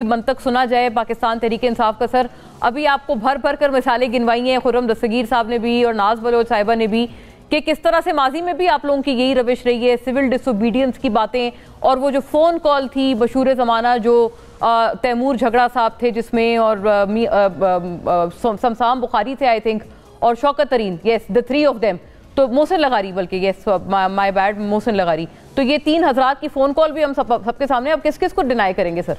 منطق سنا جائے پاکستان تحریک انصاف کا سر ابھی آپ کو بھر بھر کر مثالیں گنوائی ہیں خرم دستگیر صاحب نے بھی اور ناز بلوچ صاحبہ نے بھی کہ کس طرح سے ماضی میں بھی آپ لوگوں کی یہی روش رہی ہے سول ڈس اوبیڈینس کی باتیں اور وہ جو فون کال تھی بشور زمانہ جو تیمور جھگڑا صاحب تھے جس میں اور سمسام بخاری تھے آئی تھنک اور شوکت ترین یس the three of them تو محسن لغاری بلکہ یس مائی بیڈ محسن لغاری تو یہ تین حضرات کی فون کال بھی ہم سب کے سامنے اب کس کس کو ڈینائی کریں گے سر؟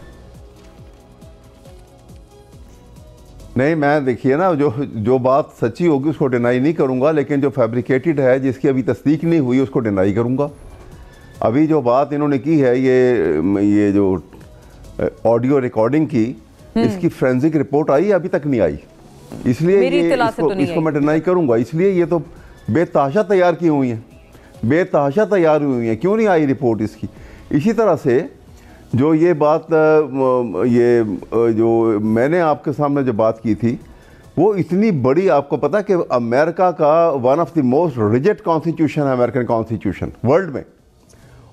نہیں میں دیکھیے نا جو بات سچی ہوگی اس کو ڈینائی نہیں کروں گا لیکن جو فیبریکیٹڈ ہے جس کی ابھی تصدیق نہیں ہوئی اس کو ڈینائی کروں گا. ابھی جو بات انہوں نے کی ہے یہ جو آڈیو ریکارڈنگ کی اس کی فرینزک رپورٹ آئی ابھی تک نہیں آئی اس لیے اس کو میں ڈینائی کروں گا. اس لیے یہ تو بے تحاشا تیار کی ہوئی ہیں کیوں نہیں آئی رپورٹ اس کی. اسی طرح سے جو یہ بات جو میں نے آپ کے سامنے جو بات کی تھی وہ اتنی بڑی آپ کو پتا کہ امریکہ کا one of the most rigid constitution ہے امریکن کانسٹیٹیوشن ورلڈ میں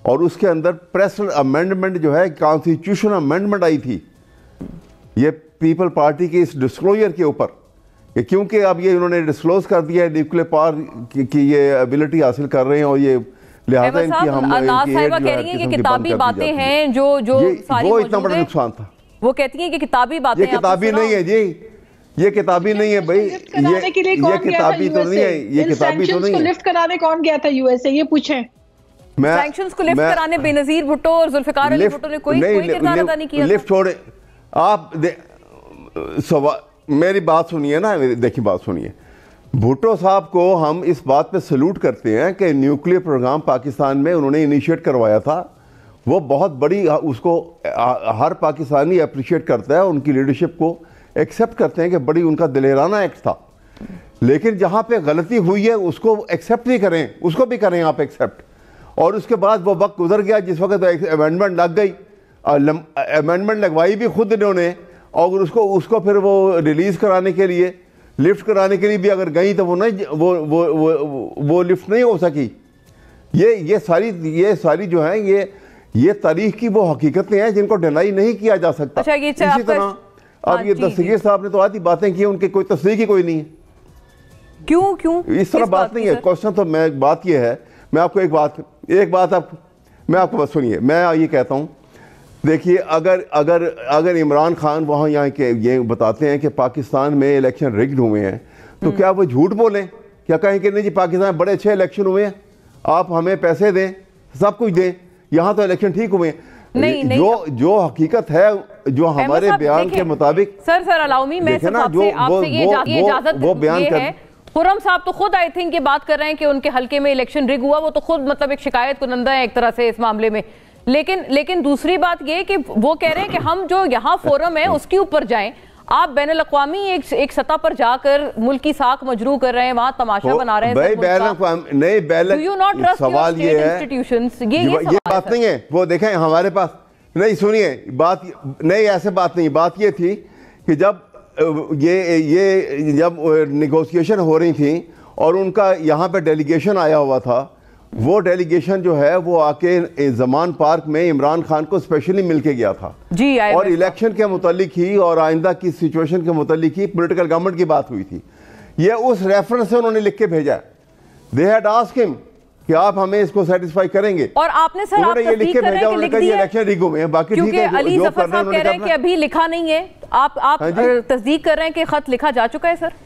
اور اس کے اندر پریسل امینڈمنٹ جو ہے کانسٹیٹیوشن امینڈمنٹ آئی تھی یہ پیپل پارٹی کی اس ڈسکلوجر کے اوپر کہ کیونکہ اب یہ انہوں نے ڈسکلوز کر دیا ہے نیوکلیر پاور کی یہ ایبلٹی حاصل کر رہے ہیں اور یہ لہذا ان کی ہم ناز صاحبہ کہہ رہی ہیں کہ کتابی باتیں ہیں جو ساری وہ اتنا بڑا نقصان تھا. وہ کہتی ہیں کہ کتابی باتیں یہ کتابی نہیں ہے جی یہ کتابی نہیں ہے بھائی یہ کتابی تو نہیں ہے یہ کتابی تو نہیں ہے. لفٹ کرانے کون گیا تھا یو ایس اے یہ پوچھیں سینکشنز کو لفٹ کرانے بے نظیر بھٹو اور ذوالفقار علی بھٹو نے کوئی کردار ادا نہیں کیا. لفٹ چھوڑے آپ میری بات سنیے نا دیکھیں بات سنیے بھٹو صاحب کو ہم اس بات پہ سلوٹ کرتے ہیں کہ نیوکلیر پروگرام پاکستان میں انہوں نے انیشیٹ کروایا تھا وہ بہت بڑی اس کو ہر پاکستانی اپریشیٹ کرتا ہے ان کی لیڈرشپ کو ایکسیپٹ کرتے ہیں کہ بڑی ان کا دلیرانہ ایکٹ تھا لیکن جہاں پہ غلطی ہوئی ہے اس کو ایکسیپٹ نہیں کریں اس کو بھی کریں آپ ایکسیپٹ اور اس کے بعد وہ وقت گزر گیا جس وقت امینڈمنٹ لگ گئی امینڈمنٹ لگوائی بھی خود انہوں نے اور اس کو پھر وہ ریلیز کرانے کے لیے لفٹ کرانے کے لیے بھی اگر گئیں تو وہ لفٹ نہیں ہو سکی. یہ ساری جو ہیں یہ تاریخ کی وہ حقیقتیں ہیں جن کو ڈینائی نہیں کیا جا سکتا. اسی طرح اب یہ دستگیر صاحب نے تو آدھی باتیں کی ان کی کوئی تصدیق ہی کوئی نہیں ہے. کیوں اس طرح بات نہیں ہے. کوشچن تو بات یہ ہے میں آپ کو ایک بات میں آپ کو بس سنیے میں یہ کہتا ہوں دیکھیے اگر عمران خان وہاں یہاں کے یہ بتاتے ہیں کہ پاکستان میں الیکشن ریگڈ ہوئے ہیں تو کیا وہ جھوٹ بولیں کیا کہیں کہ نہیں جی پاکستان میں بڑے اچھے الیکشن ہوئے ہیں آپ ہمیں پیسے دیں سب کچھ دیں یہاں تو الیکشن ٹھیک ہوئے ہیں جو حقیقت ہے جو ہمارے بیان کے مطابق سر الاؤمی میں وہ بیان کر خرم صاحب تو خود آئی تھنک یہ بات کر رہے ہیں کہ ان کے حلقے میں الیکشن ریگ ہوا وہ تو خود مطلب ایک شکایت کنندہ ہے ایک طرح سے اس معاملے میں لیکن دوسری بات یہ کہ وہ کہہ رہے ہیں کہ ہم جو یہاں فورم ہے اس کے اوپر جائیں آپ بین الاقوامی ایک سطح پر جا کر ملک کی ساکھ مجروح کر رہے ہیں وہاں تماشا بنا رہے ہیں. سوال یہ ہے یہ بات نہیں ہے وہ دیکھیں ہمارے پاس نہیں سنیے بات نہیں ایسے بات نہیں بات یہ تھی کہ جب جب نیگوسیشن ہو رہی تھیں اور ان کا یہاں پہ ڈیلیگیشن آیا ہوا تھا وہ ڈیلیگیشن جو ہے وہ آ کے زمان پارک میں عمران خان کو اسپیشلی مل کے گیا تھا اور الیکشن کے متعلق ہی اور آئندہ کی سچویشن کے متعلق ہی پولیٹیکل گورنمنٹ کی بات ہوئی تھی. یہ اس ریفرنس سے انہوں نے لکھ کے بھیجا ہے they had asked him کہ آپ ہمیں اس کو سیٹسفائی کریں گے اور آپ نے سر آپ تصدیق کر رہے ہیں کہ لکھ دیا ہے کیونکہ علی ظفر صاحب کہہ رہے ہیں کہ ابھی لکھا نہیں ہے آپ تصدیق کر رہے ہیں کہ خط لکھا جا چکا ہے سر؟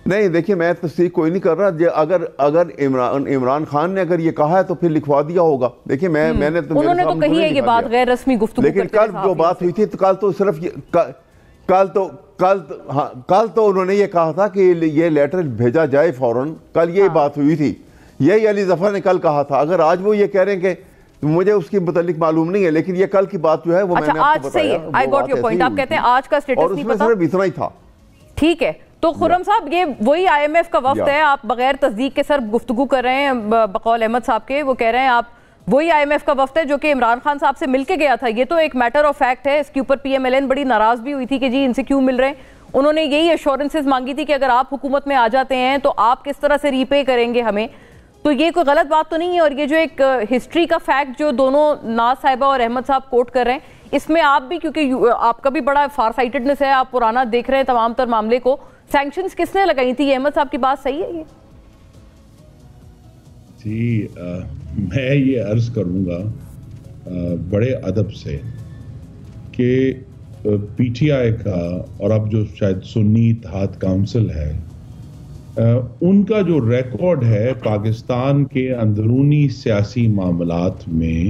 نہیں دیکھیں میں تصدیق کوئی نہیں کر رہا اگر عمران خان نے اگر یہ کہا ہے تو پھر لکھوا دیا ہوگا. دیکھیں میں نے انہوں نے تو کہی ہے یہ بات غیر رسمی گفتگو لیکن کل جو بات ہوئی تھی تو کل تو صرف کل تو انہوں نے یہ کہا تھا کہ یہ لیٹر بھیجا جائے فوراً کل یہ بات ہوئی تھی یہی علی ظفر نے کل کہا تھا. اگر آج وہ یہ کہہ رہے ہیں کہ مجھے اس کے متعلق معلوم نہیں ہے لیکن یہ کل کی بات جو ہے وہ میں نے آپ کو بتایا آئی گاٹ یور پوائنٹ. آپ کہتے ہیں آج کا سٹیٹس نہیں پتا اور اس میں صرف اتنا ہی تھا. ٹھیک ہے تو خرم صاحب یہ وہی آئی ایم ایف کا وفد ہے آپ بغیر تصدیق کے سر گفتگو کر رہے ہیں بقول احمد صاحب کے وہ کہہ رہے ہیں آپ وہی آئی ایم ایف کا وفد ہے جو کہ عمران خان صاحب سے مل کے گیا تھا. یہ تو ایک میٹر آف فیکٹ ہے اس کے اوپر پی ایم ایل این بڑی ناراض بھی ہوئی تھی کہ جی ان سے کیوں مل رہے ہیں. انہوں نے یہی ایشورنسز مانگی تھی کہ اگر آپ حکومت میں آ جاتے ہیں تو آپ کس طرح سے ری پے کریں گے ہمیں تو یہ کوئی غلط بات تو نہیں ہے؟ اور یہ جو ایک ہسٹری کا فیکٹ جو دونوں ناز صاحبہ اور احمد صاحب کوٹ کر رہے ہیں، اس میں آپ بھی، کیونکہ آپ کا بھی بڑا فار سائٹڈنس ہے، آپ پرانا دیکھ رہے ہیں تمام تر معاملے کو، سینکشنز کس نے لگائی تھی؟ احمد صاحب کی بات صحیح ہے یہ؟ جی میں یہ عرض کروں گا بڑے ادب سے کہ پی ٹی آئی کا اور اب جو شاید سنی اتحاد کونسل ہے، ان کا جو ریکارڈ ہے پاکستان کے اندرونی سیاسی معاملات میں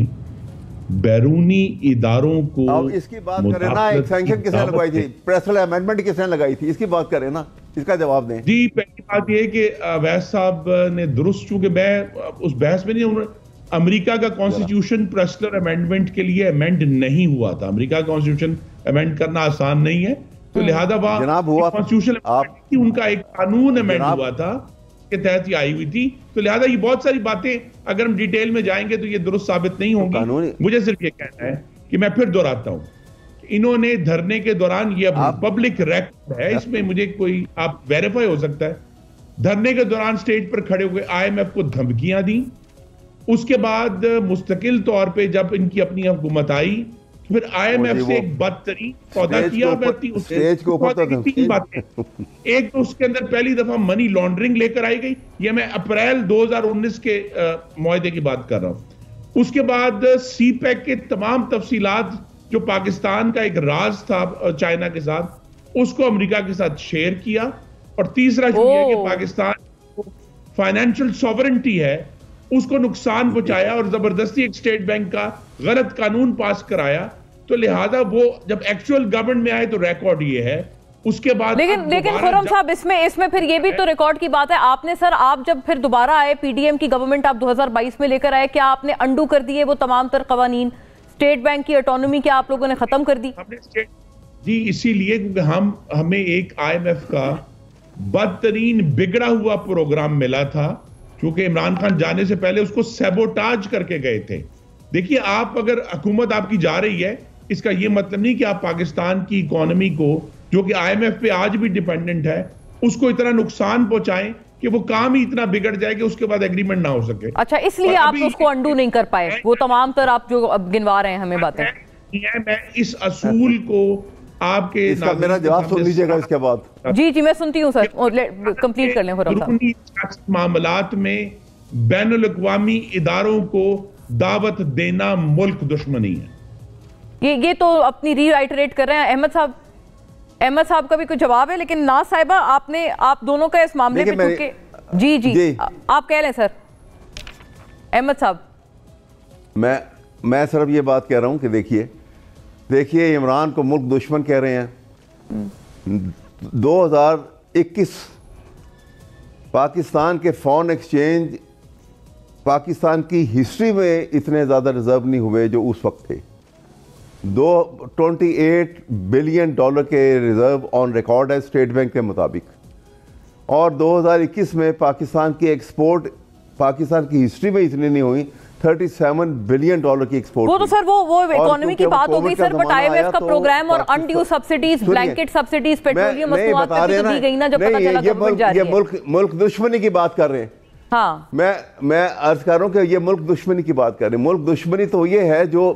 بیرونی اداروں کو، اب اس کی بات کریں نا، ایک سینکشن کس نے لگائی تھی؟ پریسل امینڈمنٹ کس نے لگائی تھی؟ اس کی بات کریں نا، اس کا جواب دیں۔ جی پہلی بات یہ کہ اویس صاحب نے درست، چونکہ میں اس بحث میں نہیں، امریکہ کا کانسٹیٹیوشن پریسلر امینڈمنٹ کے لیے امینڈ نہیں ہوا تھا۔ امریکہ کا کانسٹیٹیوشن امینڈ کرنا آسان نہیں ہے، تو لہذا کانسٹیٹیوشن ان کا ایک قانون امینڈ ہوا تھا کے تحت یہ آئی ہوئی تھی، تو لہذا یہ بہت ساری باتیں اگر ہم ڈیٹیل میں جائیں گے تو یہ درست ثابت نہیں ہوں گی۔ مجھے صرف یہ کہنا ہے کہ میں پھر دہراتا ہوں، انہوں نے دھرنے کے دوران، یہ پبلک ریکارڈ ہے، اس میں مجھے کوئی آپ ویریفائی ہو سکتا ہے، دھرنے کے دوران سٹیج پر کھڑے ہوئے آئی ایم ایف کو دھمکیاں دیں، اس کے بعد مستقل طور پہ جب ان کی اپنی حکومت آئی پھر آئی ایم ایف سے ایک بدترین سودا کیا۔ تین باتیں، ایک تو اس کے اندر پہلی دفعہ منی لانڈرنگ لے کر آئی گئی، یہ میں اپریل 2019 کے معاہدے کی بات کر رہا ہوں۔ اس کے بعد سی پیک کے تمام تفصیلات جو پاکستان کا ایک راز تھا چائنا کے ساتھ، اس کو امریکہ کے ساتھ شیئر کیا، اور تیسرا جو یہ کہ پاکستان کو فائنینشل سوورنٹی ہے اس کو نقصان پہنچایا اور زبردستی ایک اسٹیٹ بینک کا غلط قانون پاس کرایا، تو لہذا وہ جب ایکچوئل گورنمنٹ میں آئے تو ریکارڈ یہ ہے۔ اس کے بعد لیکن خرم صاحب اس میں پھر یہ بھی تو ریکارڈ کی بات ہے، آپ نے سر، آپ جب پھر دوبارہ آئے، پی ڈی ایم کی گورنمنٹ آپ 2022 میں لے کر آئے، کیا آپ نے انڈو کر دیے وہ تمام تر قوانین؟ اسٹیٹ بینک کی آٹونومی کیا آپ لوگوں نے ختم کر دی؟ جی اسی لیے کیونکہ ہمیں ایک آئی ایم ایف کا بدترین بگڑا ہوا پروگرام ملا تھا، کیونکہ عمران خان جانے سے پہلے اس کو سیبوٹاج کر کے گئے تھے۔ دیکھیے، آپ اگر حکومت آپ کی جا رہی ہے، اس کا یہ مطلب نہیں کہ آپ پاکستان کی اکانومی کو، جو کہ آئی ایم ایف پہ آج بھی ڈیپینڈنٹ ہے، اس کو اتنا نقصان پہنچائیں کہ وہ کام ہی اتنا بگڑ جائے کہ اس کے بعد ایگریمنٹ نہ ہو سکے۔ اچھا، اس لیے آپ اس کو انڈو نہیں کر پائے، وہ تمام تر آپ جو اب گنوا رہے ہیں ہمیں باتیں۔ میں اس اصول کو آپ کے میرا جواب سن لیجیے گا اس کے بعد۔ جی میں سنتی ہوں سر، کمپلیٹ کر لیں خرم صاحب۔ معاملات میں بین الاقوامی اداروں کو دعوت دینا ملک دشمنی ہے۔ یہ تو اپنی ری آئٹریٹ کر رہے ہیں احمد صاحب کا بھی کوئی جواب ہے، لیکن ناز صاحبہ آپ دونوں کا اس معاملے پہ چونکہ جی آپ کہہ لیں سر احمد صاحب۔ میں صرف یہ بات کہہ رہا ہوں کہ دیکھیے عمران کو ملک دشمن کہہ رہے ہیں۔ 2021 پاکستان کے فارن ایکسچینج پاکستان کی ہسٹری میں اتنے زیادہ ریزرو نہیں ہوئے جو اس وقت تھے۔ 28 بلین ڈالر کے ریزرو آن ریکارڈ ہے اسٹیٹ بینک کے مطابق، اور 2021 میں پاکستان کی ایکسپورٹ پاکستان کی ہسٹری میں اتنی نہیں ہوئی، 37 بلین ڈالر کی ایکسپورٹ۔ وہ تو سر وہ اکانومی کی بات ہو گئی sir, but I M F کا پروگرام اور انڈیو سبسڈیز، بلینکٹ سبسڈیز پیٹرولیم مصنوعات پہ بھی دی گئی نا، جب پتہ چلا گورنمنٹ جا رہی ہے۔ یہ ملک دشمنی کی بات کر رہے ہیں۔ ہاں میں عرض کر رہا ہوں کہ یہ ملک دشمنی کی بات کر رہے ہیں۔ ملک دشمنی تو یہ ہے جو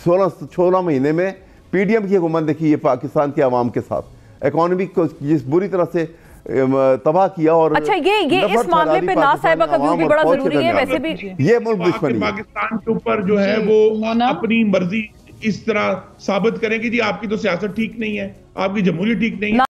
16 مہینے میں پی ڈی ایم کی حکومت دیکھی ہے پاکستان کے عوام کے ساتھ، اکانومی کو جس بری طرح سے تباہ کیا۔ اور اچھا یہ اس معاملے پہ ناز صاحبہ کا ویو بھی بڑا ضروری ہے، ویسے بھی یہ ملک دشمنی پاکستان کے اوپر جو ہے وہ اپنی مرضی اس طرح ثابت کریں کہ جی آپ کی تو سیاست ٹھیک نہیں ہے، آپ کی جمہوریت ٹھیک نہیں ہے۔